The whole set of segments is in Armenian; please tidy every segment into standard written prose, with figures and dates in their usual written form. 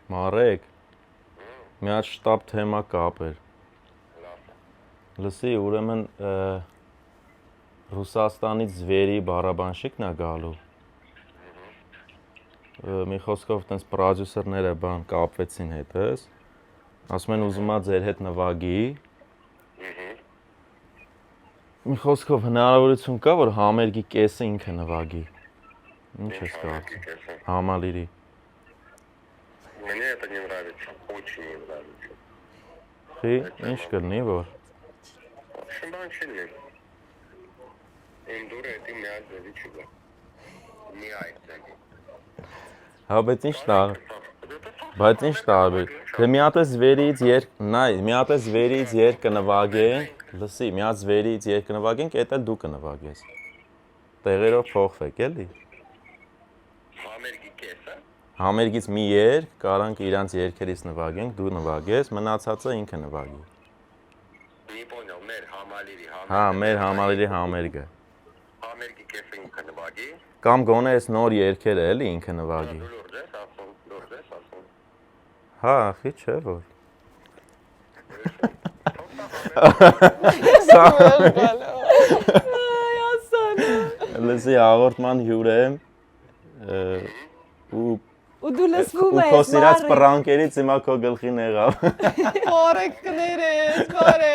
Մարեք, մի հատ շտապ թեմա կապեր։ Լսի, ուրեմն Ռուսաստանից զվերի բառաբանշիկն է գալու։ Մի խոսքով տենց պրոդյուսերները բան կապվեցին հետս։ Ասում են ուզում ա ձեր հետ նվագի։ Մի խոսքով հնարավորություն կա, որ համերգի կեսը ինքը նվագի։ Ինչ ես կարծում։ Համալիրի։ Мне это не нравится, очень не нравится. Խի, ինչ կլինի, որ։ Շնորհան չլինի։ Իմ դուրը էդի մի հատ ձևի չգա։ Մի այդ ձևի։ Հա, բայց ինչ տարբեր։ Դե մի հատ զվերից երկ կնվագենք, լսի, մի հատ զվերից երկ կնվագենք, էդ էլ դու կնվագես։ Տեղերով փոխվեք, էլի։ Համերգի կեսը։ Համերգից մի երկ, կարանք իրանց երգերից նվագենք, դու նվագես, մնացածը ինքը նվագի։ Не понял, մեր համալիրի համերգը։ Հա, մեր համալիրի համերգը։ Համերգի կեսը ինքը նվագի։ Կամ գոնե այս նոր երգերը էլի ինքը նվագի։ Լուրջ ես ասում։ Հա, խի չէ որ։ Լսի, հաղորդման հյուր եմ ու դու լսվում ես, քո սիրած պրանկերից հիմա քո գլխին եղավ։ Բարեք կներես, բարև։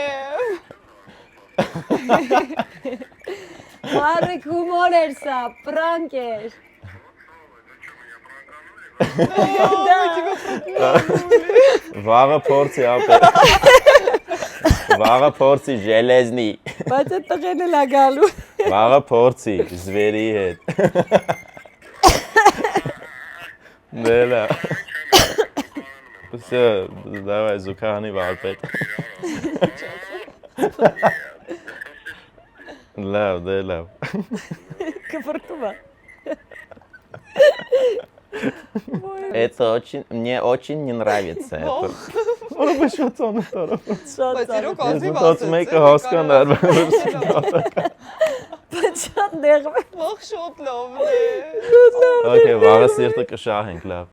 Բարեք հումոր էր սա, պրանկ էր։ Վաղը փորձի ապե։ Վաղը փորձի ժելեզնի։ Բայց այդ տղեն էլ է գալու։ Վաղը փորձի զվերի հետ։ Դելա։ Всё, давай զուգահանի վարպետ։ Լավ, դե լավ։ Կվրտում է։ Это мне очень не нравится это. Որը շատ ծանոթ է։ Շատ Ես մեկը հասկանար։ Բայց շատ նեղվ է։ Ող շոտ լավն է։ Okay, վաղը սիրտը կշահենք, լավ։